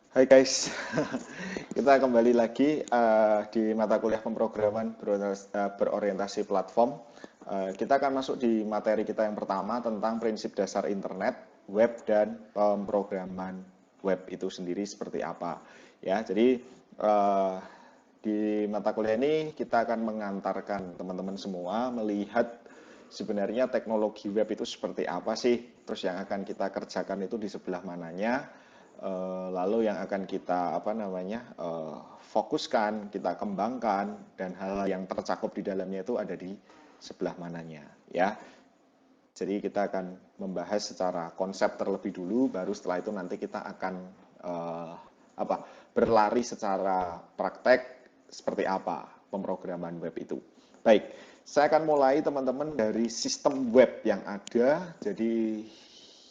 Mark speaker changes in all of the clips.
Speaker 1: Hai guys, kita kembali lagi di mata kuliah pemrograman berorientasi platform. Kita akan masuk di materi kita yang pertama tentang prinsip dasar internet, web, dan pemrograman web itu sendiri seperti apa. Ya, jadi di mata kuliah ini kita akan mengantarkan teman-teman semua melihat sebenarnya teknologi web itu seperti apa sih, terus yang akan kita kerjakan itu di sebelah mananya. Lalu yang akan kita fokuskan, kita kembangkan, dan hal yang tercakup di dalamnya itu ada di sebelah mananya, ya. Jadi kita akan membahas secara konsep terlebih dulu, baru setelah itu nanti kita akan eh, apa berlari secara praktek seperti apa pemrograman web itu. Baik, saya akan mulai teman-teman dari sistem web yang ada. Jadi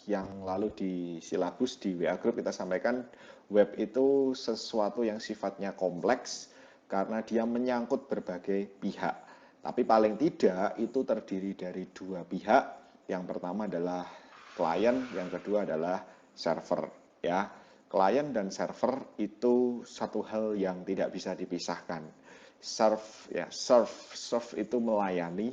Speaker 1: yang lalu di silabus di WA Group kita sampaikan web itu sesuatu yang sifatnya kompleks karena dia menyangkut berbagai pihak. Tapi paling tidak itu terdiri dari dua pihak. Yang pertama adalah klien, yang kedua adalah server. Ya, klien dan server itu satu hal yang tidak bisa dipisahkan. Serve itu melayani.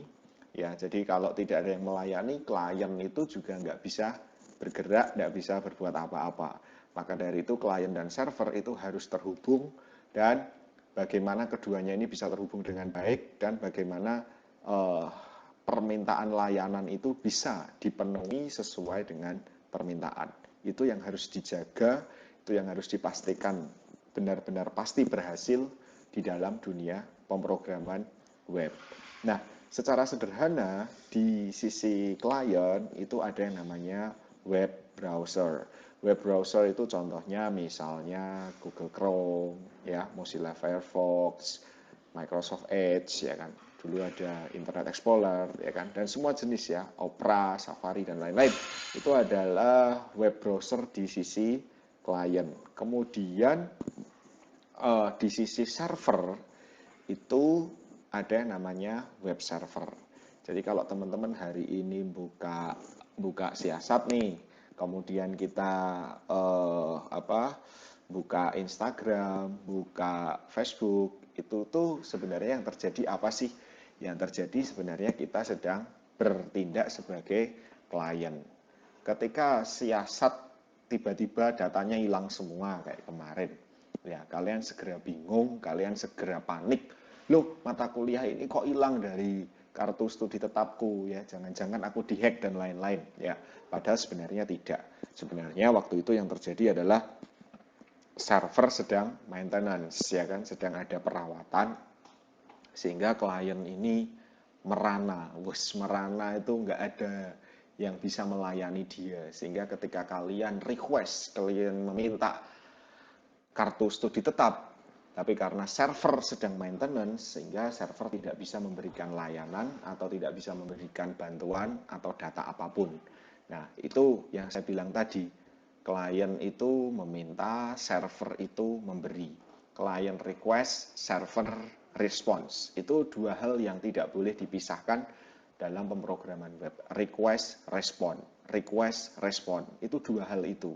Speaker 1: Ya, jadi kalau tidak ada yang melayani, klien itu juga nggak bisa bergerak, nggak bisa berbuat apa-apa. Maka dari itu klien dan server itu harus terhubung dan bagaimana keduanya ini bisa terhubung dengan baik dan bagaimana uh, permintaan layanan itu bisa dipenuhi sesuai dengan permintaan. Itu yang harus dijaga, itu yang harus dipastikan benar-benar pasti berhasil di dalam dunia pemrograman web. Nah, secara sederhana di sisi klien itu ada yang namanya web browser. Web browser itu contohnya misalnya Google Chrome, ya, Mozilla Firefox, Microsoft Edge, ya kan. Dulu ada Internet Explorer, ya kan, dan semua jenis ya, Opera, Safari dan lain-lain. Itu adalah web browser di sisi klien. Kemudian di sisi server itu ada yang namanya web server. Jadi kalau teman-teman hari ini buka buka siasat nih, kemudian kita buka Instagram, buka Facebook, itu tuh sebenarnya yang terjadi apa sih? Yang terjadi sebenarnya kita sedang bertindak sebagai klien. Ketika siasat tiba-tiba datanya hilang semua kayak kemarin, ya kalian segera bingung, kalian segera panik. Loh, mata kuliah ini kok hilang dari kartu studi tetapku, ya jangan-jangan aku dihack dan lain-lain, ya padahal sebenarnya tidak. Sebenarnya waktu itu yang terjadi adalah server sedang maintenance, ya kan, sedang ada perawatan, sehingga klien ini merana. Merana itu nggak ada yang bisa melayani dia, sehingga ketika kalian request, kalian meminta kartu studi tetap, tapi karena server sedang maintenance, sehingga server tidak bisa memberikan layanan atau tidak bisa memberikan bantuan atau data apapun. Nah, itu yang saya bilang tadi, klien itu meminta, server itu memberi. Klien request, server response. Itu dua hal yang tidak boleh dipisahkan dalam pemrograman web. Request, respon. Itu dua hal itu.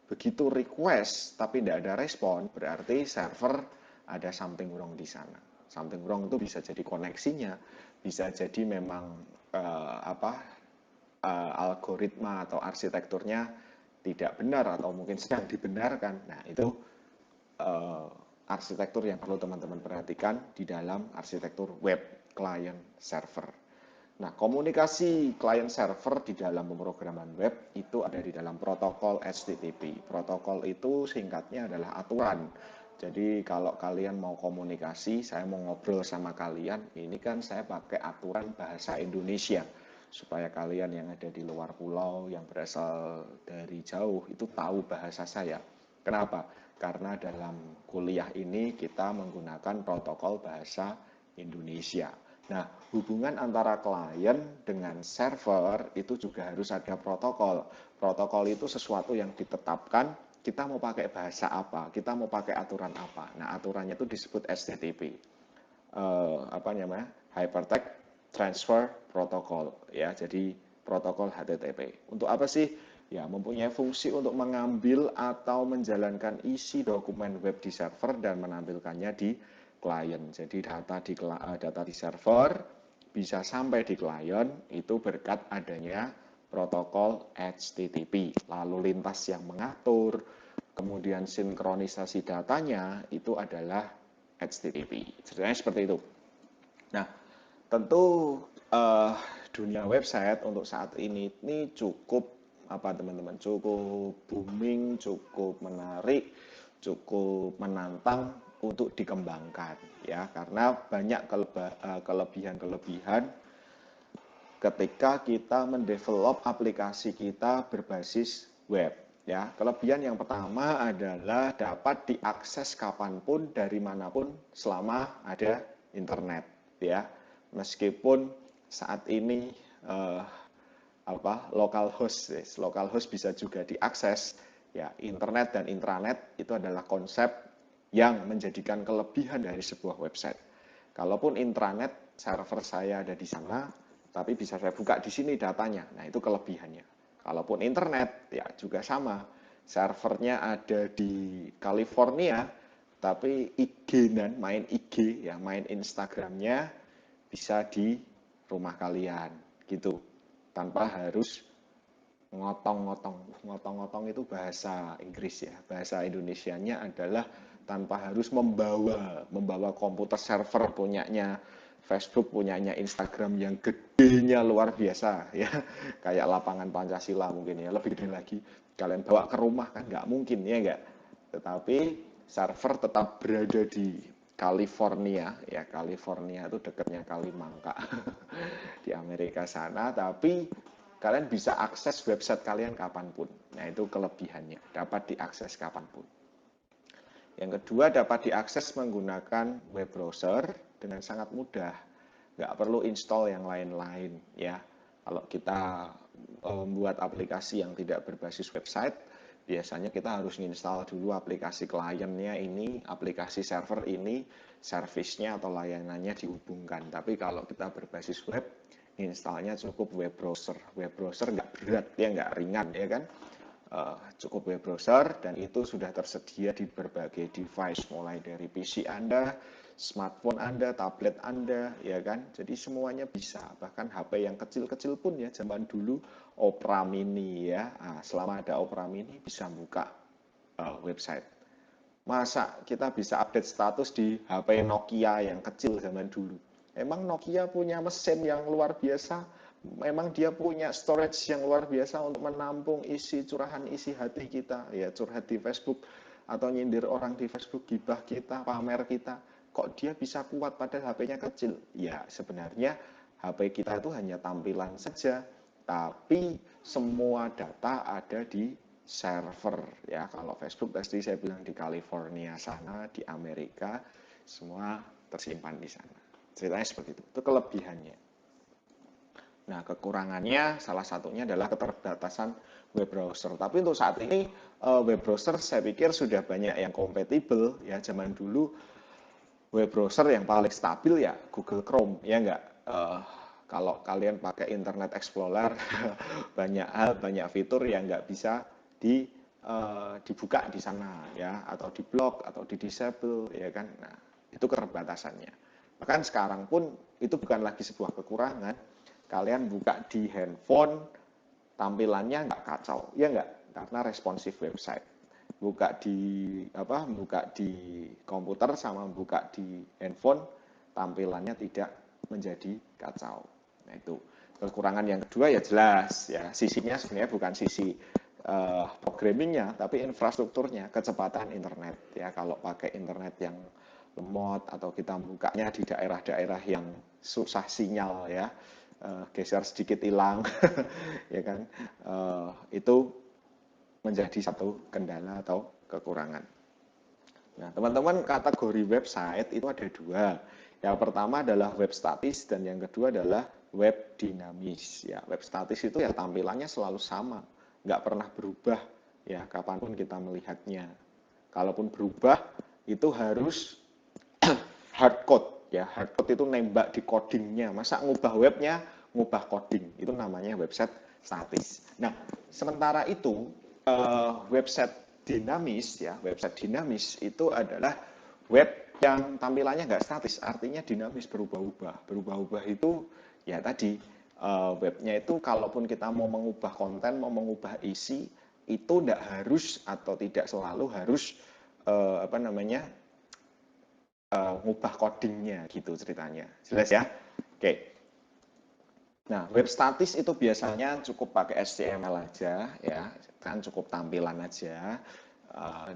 Speaker 1: Begitu request tapi tidak ada respon, berarti server ada something wrong di sana. Something wrong itu bisa jadi koneksinya, bisa jadi memang algoritma atau arsitekturnya tidak benar atau mungkin sedang dibenarkan. Nah, itu arsitektur yang perlu teman-teman perhatikan di dalam arsitektur web client server. Nah, komunikasi client server di dalam pemrograman web itu ada di dalam protokol HTTP. Protokol itu singkatnya adalah aturan. Jadi kalau kalian mau komunikasi, saya mau ngobrol sama kalian, ini kan saya pakai aturan bahasa Indonesia. Supaya kalian yang ada di luar pulau, yang berasal dari jauh, itu tahu bahasa saya. Kenapa? Karena dalam kuliah ini kita menggunakan protokol bahasa Indonesia. Nah, hubungan antara klien dengan server itu juga harus ada protokol. Protokol itu sesuatu yang ditetapkan, kita mau pakai bahasa apa, kita mau pakai aturan apa. Nah, aturannya itu disebut HTTP. Hypertext Transfer Protocol, ya. Jadi protokol HTTP. Untuk apa sih ya mempunyai fungsi untuk mengambil atau menjalankan isi dokumen web di server dan menampilkannya di klien. Jadi data di server bisa sampai di klien itu berkat adanya protokol HTTP. Lalu lintas yang mengatur, kemudian sinkronisasi datanya itu adalah HTTP. Ceritanya seperti itu. Nah, tentu dunia website untuk saat ini cukup teman-teman, cukup booming, cukup menarik, cukup menantang untuk dikembangkan ya, karena banyak kelebihan-kelebihan ketika kita mendevelop aplikasi kita berbasis web ya. Kelebihan yang pertama adalah dapat diakses kapanpun dari manapun selama ada internet ya. Meskipun saat ini local host bisa juga diakses ya. Internet dan intranet itu adalah konsep yang menjadikan kelebihan dari sebuah website. Kalaupun intranet server saya ada di sana, tapi bisa saya buka di sini datanya. Nah, itu kelebihannya. Kalaupun internet ya juga sama. Servernya ada di California, tapi IG-nan, main IG ya, main Instagramnya bisa di rumah kalian gitu. Tanpa harus ngotong-ngotong itu bahasa Inggris ya. Bahasa Indonesianya adalah tanpa harus membawa komputer server punyanya Facebook, punyanya Instagram yang gedenya luar biasa ya, kayak lapangan Pancasila mungkin ya, lebih gede lagi. Kalian bawa ke rumah kan nggak mungkin ya nggak. Tetapi server tetap berada di California ya, California itu dekatnya Kalimangka di Amerika sana, tapi kalian bisa akses website kalian kapanpun. Nah, itu kelebihannya, dapat diakses kapanpun. Yang kedua, dapat diakses menggunakan web browser dengan sangat mudah. Nggak perlu install yang lain-lain ya. Kalau kita membuat aplikasi yang tidak berbasis website, biasanya kita harus install dulu aplikasi kliennya ini, aplikasi server ini, servisnya atau layanannya dihubungkan. Tapi kalau kita berbasis web, installnya cukup web browser. Web browser nggak berat ya, nggak ringan ya kan. Cukup web browser dan itu sudah tersedia di berbagai device, mulai dari PC Anda, smartphone Anda, tablet Anda, ya kan. Jadi semuanya bisa, bahkan HP yang kecil-kecil pun ya, zaman dulu Opera Mini ya. Nah, selama ada Opera Mini bisa buka website. Masa kita bisa update status di HP Nokia yang kecil zaman dulu? Emang Nokia punya mesin yang luar biasa? Memang dia punya storage yang luar biasa untuk menampung isi curahan isi hati kita, ya curhat di Facebook atau nyindir orang di Facebook, gibah kita, pamer kita. Kok dia bisa kuat padahal HP-nya kecil? Ya sebenarnya HP kita itu hanya tampilan saja, tapi semua data ada di server ya. Kalau Facebook pasti saya bilang di California sana, di Amerika, semua tersimpan di sana. Ceritanya seperti itu kelebihannya. Nah, kekurangannya salah satunya adalah keterbatasan web browser. Tapi untuk saat ini web browser saya pikir sudah banyak yang kompatibel ya. Zaman dulu web browser yang paling stabil ya Google Chrome ya enggak. Kalau kalian pakai Internet Explorer banyak hal, banyak fitur yang nggak bisa dibuka di sana ya, atau di block atau di disable ya kan. Nah, itu keterbatasannya. Bahkan sekarang pun itu bukan lagi sebuah kekurangan. Kalian buka di handphone, tampilannya nggak kacau, ya nggak? Karena responsif website. Buka di komputer sama buka di handphone, tampilannya tidak menjadi kacau. Nah itu kekurangan yang kedua ya jelas ya, sisinya sebenarnya bukan sisi programmingnya, tapi infrastrukturnya, kecepatan internet ya. Kalau pakai internet yang lemot atau kita bukanya di daerah-daerah yang susah sinyal ya, geser sedikit hilang ya kan, itu menjadi satu kendala atau kekurangan. Nah teman-teman, kategori website itu ada dua. Yang pertama adalah web statis dan yang kedua adalah web dinamis ya. Web statis itu ya tampilannya selalu sama, nggak pernah berubah ya kapanpun kita melihatnya. Kalaupun berubah itu harus hardcode ya. Hardcode itu nembak di codingnya. Masa ngubah webnya, ngubah coding, itu namanya website statis. Nah, sementara itu website dinamis ya, website dinamis itu adalah web yang tampilannya nggak statis, artinya dinamis, berubah-ubah. Berubah-ubah itu ya tadi webnya itu kalaupun kita mau mengubah konten, mau mengubah isi, itu tidak harus atau tidak selalu harus ngubah codingnya gitu ceritanya. Jelas ya? Oke. Nah, web statis itu biasanya cukup pakai HTML aja ya, kan cukup tampilan aja,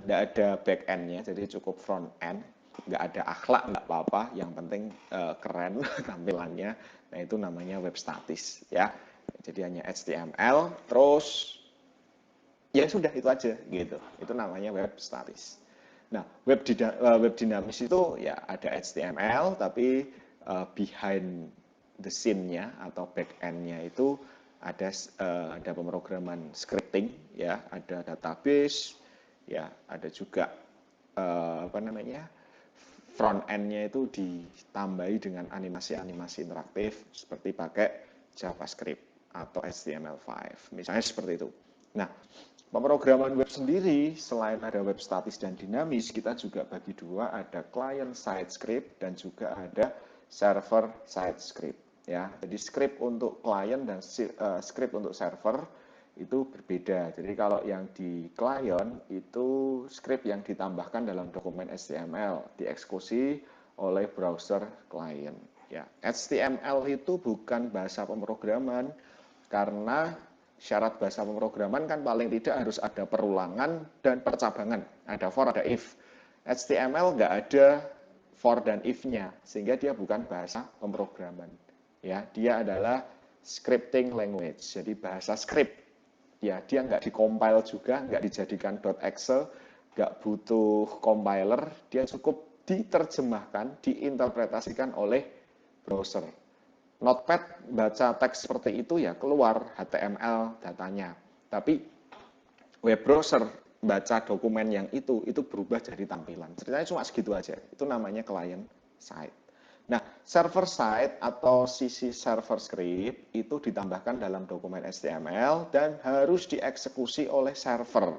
Speaker 1: nggak ada back end-nya, jadi cukup front end, nggak ada akhlak, nggak apa-apa, yang penting keren tampilannya. Nah, itu namanya web statis ya. Jadi hanya HTML, terus ya sudah itu aja gitu. Itu namanya web statis. Nah, web dinamis itu ya ada HTML, tapi behind the scene-nya atau back end-nya itu ada pemrograman scripting ya, ada database ya, ada juga front end-nya itu ditambahi dengan animasi-animasi interaktif seperti pakai JavaScript atau HTML5 misalnya seperti itu. Nah, pemrograman web sendiri selain ada web statis dan dinamis, kita juga bagi dua, ada client side script dan juga ada server side script ya. Jadi script untuk client dan script untuk server itu berbeda. Jadi kalau yang di client itu script yang ditambahkan dalam dokumen HTML, dieksekusi oleh browser client ya. HTML itu bukan bahasa pemrograman karena syarat bahasa pemrograman kan paling tidak harus ada perulangan dan percabangan, ada for, ada if. HTML nggak ada for dan if-nya, sehingga dia bukan bahasa pemrograman. Ya, dia adalah scripting language, jadi bahasa script. Ya, dia nggak dikompil juga, nggak dijadikan .exe, nggak butuh compiler, dia cukup diterjemahkan, diinterpretasikan oleh browser. Notepad baca teks seperti itu ya keluar HTML datanya. Tapi web browser baca dokumen yang itu berubah jadi tampilan. Ceritanya cuma segitu aja. Itu namanya client side. Nah, server side atau sisi server script itu ditambahkan dalam dokumen HTML dan harus dieksekusi oleh server.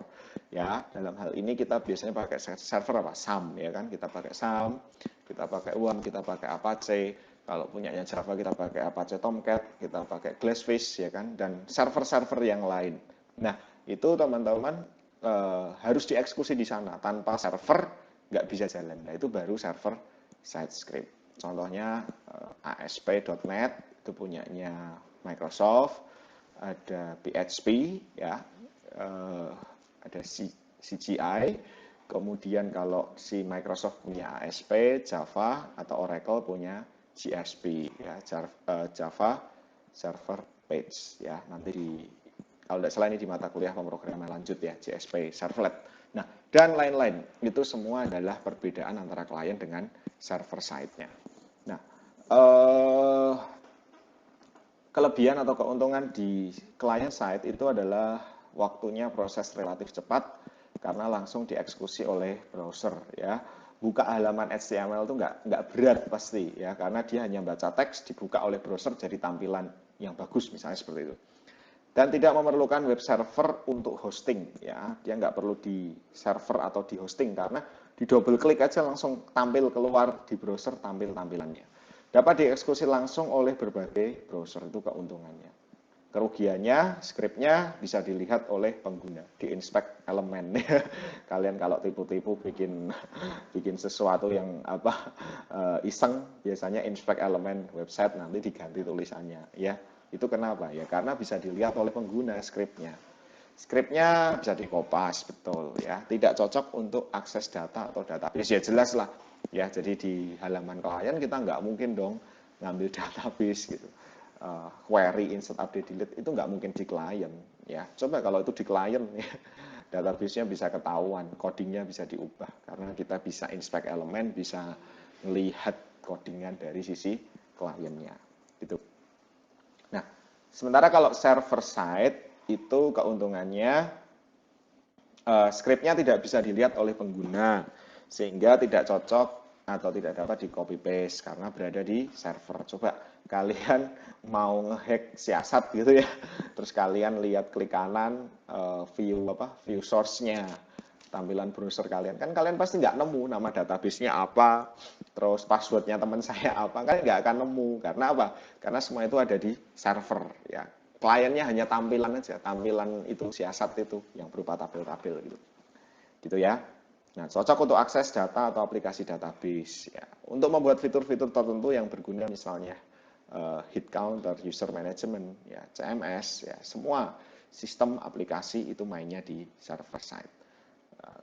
Speaker 1: Ya, dalam hal ini kita biasanya pakai server apa? SAM ya kan? Kita pakai SAM, kita pakai WAM, kita pakai Apache. Kalau punyanya Java kita pakai Apache Tomcat, kita pakai Glassfish ya kan, dan server-server yang lain. Nah, itu teman-teman harus dieksekusi di sana. Tanpa server nggak bisa jalan. Nah, itu baru server side script. Contohnya ASP.NET itu punyanya Microsoft, ada PHP ya, ada CGI. Kemudian kalau si Microsoft punya ASP, Java atau Oracle punya JSP ya, Java Server Page ya. Nanti kalau tidak salah ini di mata kuliah pemrograman lanjut ya, JSP Servlet. Nah, dan lain-lain. Itu semua adalah perbedaan antara klien dengan server side-nya. Nah, kelebihan atau keuntungan di client side itu adalah waktunya proses relatif cepat karena langsung dieksekusi oleh browser ya. Buka halaman HTML itu nggak berat pasti ya, karena dia hanya baca teks dibuka oleh browser jadi tampilan yang bagus misalnya seperti itu. Dan tidak memerlukan web server untuk hosting ya, dia nggak perlu di server atau di hosting karena di double klik aja langsung tampil keluar di browser tampil tampilannya. Dapat dieksekusi langsung oleh berbagai browser, itu keuntungannya. Kerugiannya, skripnya bisa dilihat oleh pengguna, diinspek elemen. Kalian kalau tipu-tipu bikin sesuatu yang iseng, biasanya inspek elemen website nanti diganti tulisannya, ya. Itu kenapa? Ya karena bisa dilihat oleh pengguna skripnya. Skripnya bisa dikopas, betul ya. Tidak cocok untuk akses data atau database, ya jelas lah. Ya, jadi di halaman klien kita nggak mungkin dong ngambil database gitu. Query insert update delete itu nggak mungkin di klien ya. Coba kalau itu di klien ya, database-nya bisa ketahuan, codingnya bisa diubah karena kita bisa inspect elemen, bisa melihat codingan dari sisi kliennya gitu. Nah, sementara kalau server side itu keuntungannya skripnya tidak bisa dilihat oleh pengguna sehingga tidak cocok atau tidak dapat di copy paste karena berada di server. Coba kalian mau ngehack siasat gitu ya, terus kalian lihat klik kanan view source-nya, tampilan browser kalian, kan kalian pasti nggak nemu nama database-nya apa, terus passwordnya teman saya apa, kan nggak akan nemu. Karena apa? Karena semua itu ada di server ya. Kliennya hanya tampilan aja, tampilan itu siasat itu yang berupa tabel-tabel gitu. Gitu ya. Nah, cocok untuk akses data atau aplikasi database ya. Untuk membuat fitur-fitur tertentu yang berguna misalnya hit counter, user management, ya, CMS, ya, semua sistem aplikasi itu mainnya di server side.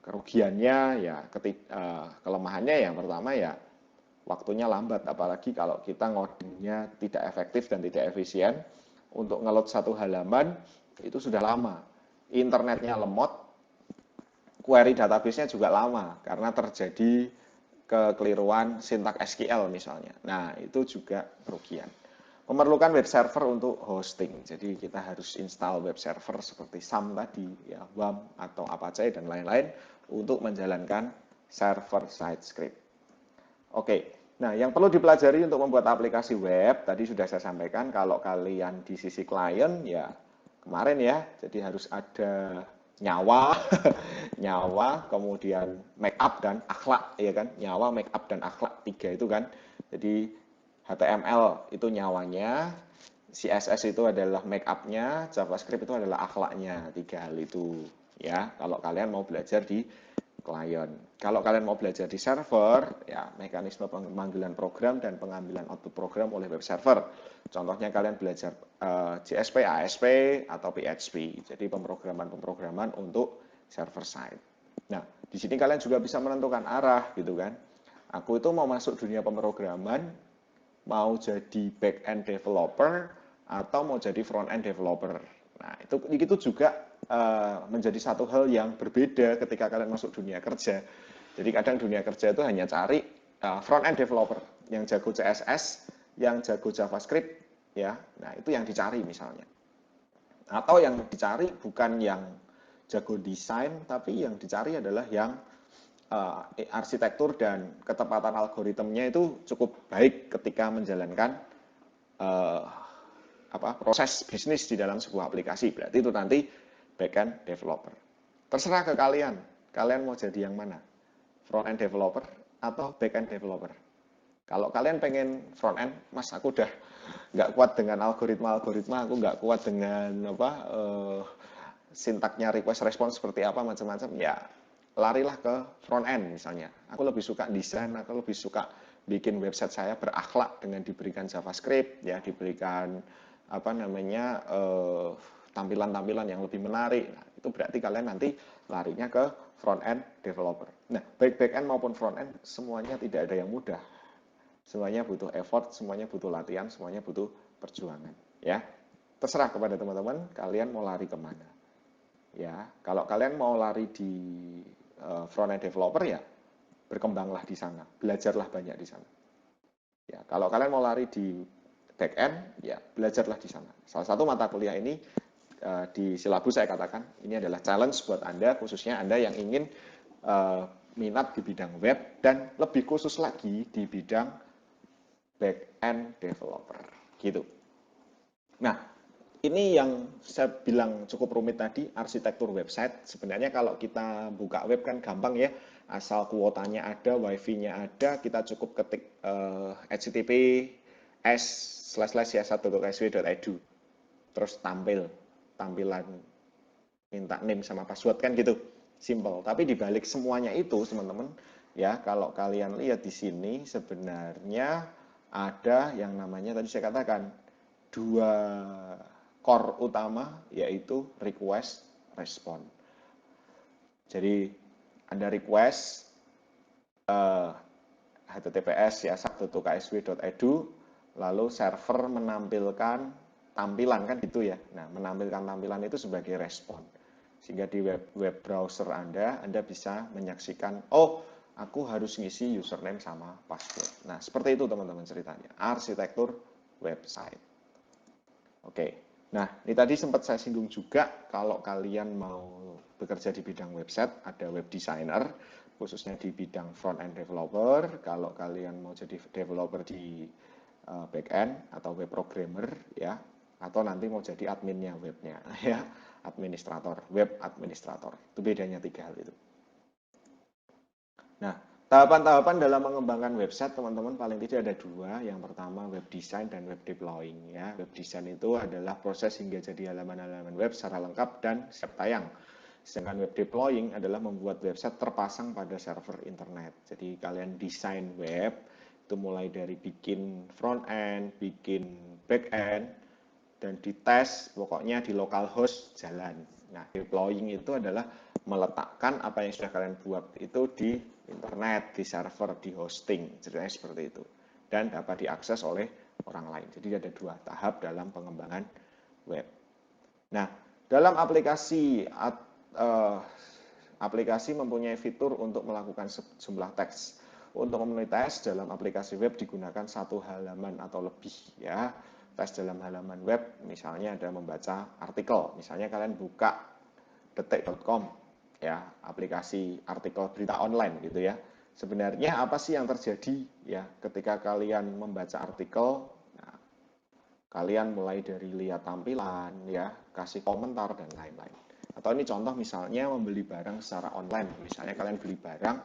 Speaker 1: Kerugiannya ya, kelemahannya yang pertama ya waktunya lambat, apalagi kalau kita ngodingnya tidak efektif dan tidak efisien. Untuk ngeload satu halaman itu sudah lama, internetnya lemot, query database-nya juga lama karena terjadi kekeliruan sintak SQL misalnya. Nah, itu juga kerugian. Memerlukan web server untuk hosting. Jadi kita harus install web server seperti SAM tadi, ya, WAM atau Apache dan lain-lain untuk menjalankan server side script. Oke. Nah, yang perlu dipelajari untuk membuat aplikasi web tadi sudah saya sampaikan. Kalau kalian di sisi klien ya kemarin ya, jadi harus ada nyawa, nyawa, kemudian make up dan akhlak, ya kan? Nyawa, make up dan akhlak, tiga itu kan. Jadi HTML itu nyawanya, CSS itu adalah make up-nya, JavaScript itu adalah akhlaknya, tiga hal itu. Ya, kalau kalian mau belajar di klien. Kalau kalian mau belajar di server, ya mekanisme pemanggilan program dan pengambilan output program oleh web server. Contohnya kalian belajar JSP, ASP, atau PHP. Jadi pemrograman untuk server side. Nah, di sini kalian juga bisa menentukan arah gitu kan. Aku itu mau masuk dunia pemrograman, mau jadi back end developer atau mau jadi front end developer. Nah, itu juga menjadi satu hal yang berbeda ketika kalian masuk dunia kerja. Jadi kadang dunia kerja itu hanya cari front end developer yang jago CSS, yang jago JavaScript, ya. Nah, itu yang dicari misalnya. Atau yang dicari bukan yang jago desain, tapi yang dicari adalah yang arsitektur dan ketepatan algoritmnya itu cukup baik ketika menjalankan proses bisnis di dalam sebuah aplikasi. Berarti itu nanti backend developer. Terserah ke kalian. Kalian mau jadi yang mana? Front end developer atau backend developer? Kalau kalian pengen front end, mas aku udah nggak kuat dengan algoritma, aku nggak kuat dengan sintaknya request response seperti apa macam-macam, ya larilah ke front end misalnya. Aku lebih suka desain, aku lebih suka bikin website saya berakhlak dengan diberikan JavaScript, ya diberikan tampilan-tampilan yang lebih menarik. Nah, itu berarti kalian nanti larinya ke front end developer. Nah, baik back end maupun front end semuanya tidak ada yang mudah. Semuanya butuh effort, semuanya butuh latihan, semuanya butuh perjuangan. Ya, terserah kepada teman-teman, kalian mau lari kemana. Ya, kalau kalian mau lari di front end developer ya berkembanglah di sana, belajarlah banyak di sana. Ya, kalau kalian mau lari di back end, ya belajarlah di sana. Salah satu mata kuliah ini di silabus saya katakan ini adalah challenge buat Anda, khususnya Anda yang ingin minat di bidang web dan lebih khusus lagi di bidang back end developer, gitu. Nah, ini yang saya bilang cukup rumit tadi, arsitektur website. Sebenarnya kalau kita buka web kan gampang ya, asal kuotanya ada, wifi-nya ada, kita cukup ketik https://cs1.sw.edu, terus tampilan minta name sama password kan gitu, simple. Tapi dibalik semuanya itu teman-teman, ya kalau kalian lihat di sini sebenarnya ada yang namanya tadi saya katakan dua core utama, yaitu request respon. Jadi Anda request https cs1.ksw.edu, lalu server menampilkan tampilan kan gitu ya. Nah, menampilkan tampilan itu sebagai respon. Sehingga di web browser Anda bisa menyaksikan, oh aku harus ngisi username sama password. Nah, seperti itu teman-teman ceritanya. Arsitektur website. Oke. Nah, ini tadi sempat saya singgung juga, kalau kalian mau bekerja di bidang website, ada web designer, khususnya di bidang front end developer. Kalau kalian mau jadi developer di back end atau web programmer ya, atau nanti mau jadi adminnya webnya ya, administrator, web administrator. Itu bedanya 3 hal itu. Nah, tahapan-tahapan dalam mengembangkan website teman-teman paling tidak ada 2. Yang pertama web design dan web deploying ya. Web design itu adalah proses hingga jadi halaman-halaman web secara lengkap dan siap tayang. Sedangkan web deploying adalah membuat website terpasang pada server internet. Jadi kalian desain web itu mulai dari bikin front end, bikin back end, dan dites pokoknya di localhost jalan. Nah, deploying itu adalah meletakkan apa yang sudah kalian buat itu di internet, di server, di hosting, ceritanya seperti itu. Dan dapat diakses oleh orang lain. Jadi ada 2 tahap dalam pengembangan web. Nah, dalam aplikasi mempunyai fitur untuk melakukan sejumlah teks. Untuk memenuhi tes dalam aplikasi web digunakan 1 halaman atau lebih ya. Tes dalam halaman web misalnya ada membaca artikel. Misalnya kalian buka detik.com ya, aplikasi artikel berita online gitu ya. Sebenarnya apa sih yang terjadi ya ketika kalian membaca artikel? Nah, kalian mulai dari lihat tampilan ya, kasih komentar dan lain-lain. Atau ini contoh misalnya membeli barang secara online. Misalnya kalian beli barang,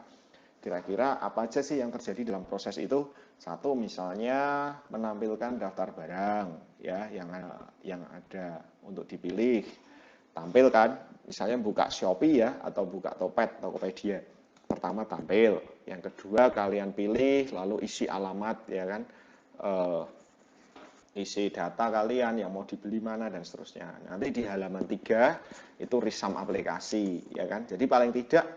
Speaker 1: kira-kira apa aja sih yang terjadi dalam proses itu? 1 misalnya menampilkan daftar barang ya yang ada untuk dipilih. Tampilkan, misalnya buka Shopee ya atau buka Tokopedia. Pertama tampil, yang kedua kalian pilih lalu isi alamat ya kan. Isi data kalian yang mau dibeli mana dan seterusnya. Nanti di halaman 3 itu resum aplikasi ya kan. Jadi paling tidak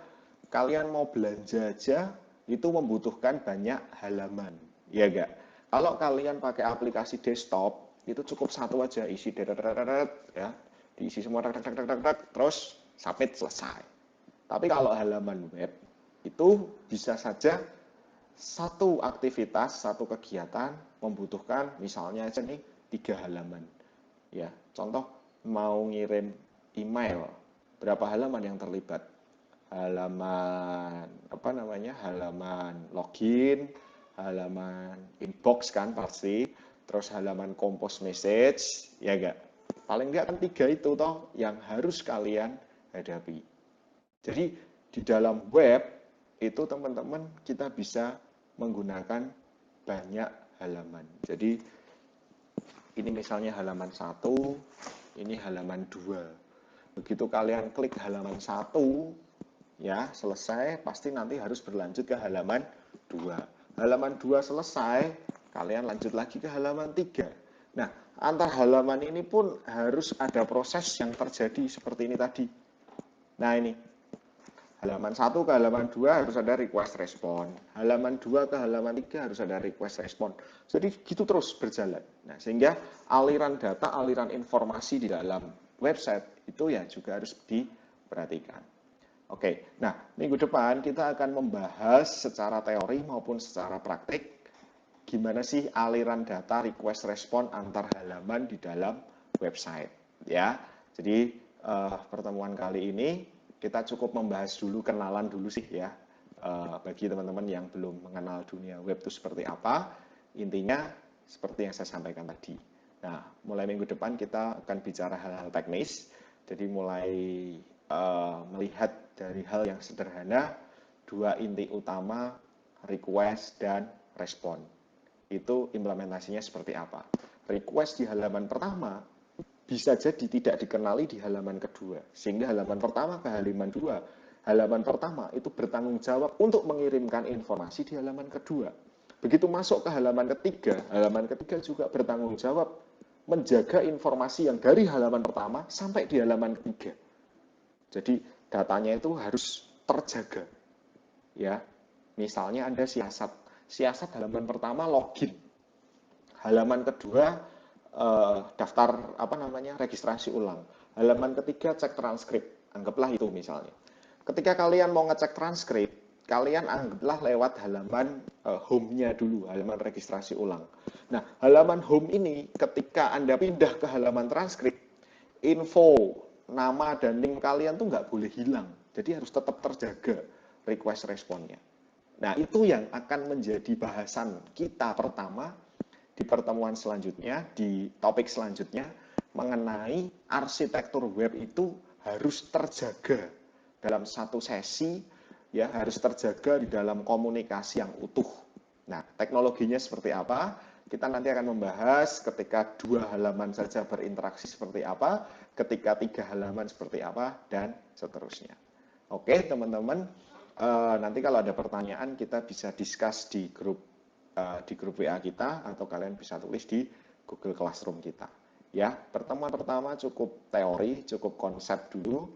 Speaker 1: kalian mau belanja aja itu membutuhkan banyak halaman, ya enggak? Kalau kalian pakai aplikasi desktop, itu cukup 1 aja, isi ya, diisi semua terus submit selesai. Tapi kalau halaman web itu bisa saja 1 aktivitas, 1 kegiatan membutuhkan misalnya aja nih 3 halaman. Ya, contoh mau ngirim email, berapa halaman yang terlibat? Halaman login, halaman inbox kan pasti, terus halaman compose message, ya enggak? Paling enggak kan 3 itu toh yang harus kalian hadapi. Jadi di dalam web itu teman-teman kita bisa menggunakan banyak halaman. Jadi ini misalnya halaman 1, ini halaman 2. Begitu kalian klik halaman 1, ya selesai, pasti nanti harus berlanjut ke halaman 2. Halaman 2 selesai, kalian lanjut lagi ke halaman 3. Nah, antar halaman ini pun harus ada proses yang terjadi seperti ini tadi. Nah ini, halaman 1 ke halaman 2 harus ada request respon. Halaman 2 ke halaman 3 harus ada request respon. Jadi gitu terus berjalan. Nah, sehingga aliran data, aliran informasi di dalam website itu ya juga harus diperhatikan. Oke, nah minggu depan kita akan membahas secara teori maupun secara praktik gimana sih aliran data request respon antar halaman di dalam website ya. Jadi pertemuan kali ini kita cukup membahas dulu, kenalan dulu sih ya, bagi teman-teman yang belum mengenal dunia web itu seperti apa. Intinya seperti yang saya sampaikan tadi. Nah, mulai minggu depan kita akan bicara hal-hal teknis. Jadi mulai melihat dari hal yang sederhana, 2 inti utama, request dan respon. Itu implementasinya seperti apa. Request di halaman pertama bisa jadi tidak dikenali di halaman kedua. Sehingga halaman pertama ke halaman 2, halaman pertama itu bertanggung jawab untuk mengirimkan informasi di halaman kedua. Begitu masuk ke halaman ketiga juga bertanggung jawab menjaga informasi yang dari halaman pertama sampai di halaman ketiga. Jadi datanya itu harus terjaga. Ya. Misalnya ada siasat halaman pertama login. Halaman kedua daftar registrasi ulang. Halaman ketiga cek transkrip. Anggaplah itu misalnya. Ketika kalian mau ngecek transkrip, kalian anggaplah lewat halaman home-nya dulu, halaman registrasi ulang. Nah, halaman home ini ketika Anda pindah ke halaman transkrip, info, nama dan link kalian tuh nggak boleh hilang. Jadi harus tetap terjaga. request responnya. Nah, itu yang akan menjadi bahasan kita pertama di pertemuan selanjutnya, di topik selanjutnya, mengenai arsitektur web itu harus terjaga dalam satu sesi, ya harus terjaga di dalam komunikasi yang utuh. Nah, teknologinya seperti apa? Kita nanti akan membahas ketika 2 halaman saja berinteraksi seperti apa, ketika 3 halaman seperti apa, dan seterusnya. Oke, teman-teman, nanti kalau ada pertanyaan kita bisa discuss di grup WA kita, atau kalian bisa tulis di Google Classroom kita. Ya, pertemuan pertama cukup teori, cukup konsep dulu.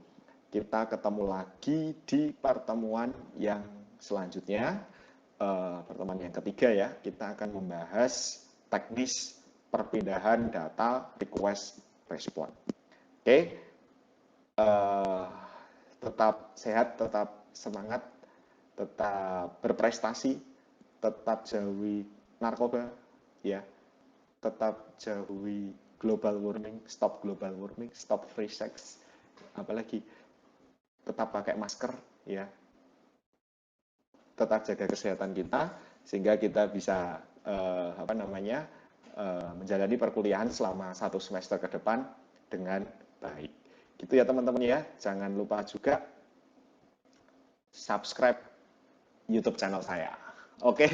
Speaker 1: Kita ketemu lagi di pertemuan yang selanjutnya. Pertemuan yang ketiga ya, kita akan membahas teknis perpindahan data request respon. Oke, tetap sehat, tetap semangat, tetap berprestasi, tetap jauhi narkoba, ya, tetap jauhi global warming, stop global warming, stop free sex, apalagi tetap pakai masker, ya, tetap jaga kesehatan kita sehingga kita bisa menjalani perkuliahan selama 1 semester ke depan dengan baik. Gitu ya teman-teman ya. Jangan lupa juga subscribe YouTube channel saya. Oke,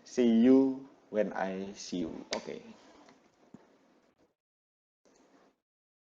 Speaker 1: see you when I see you. Oke.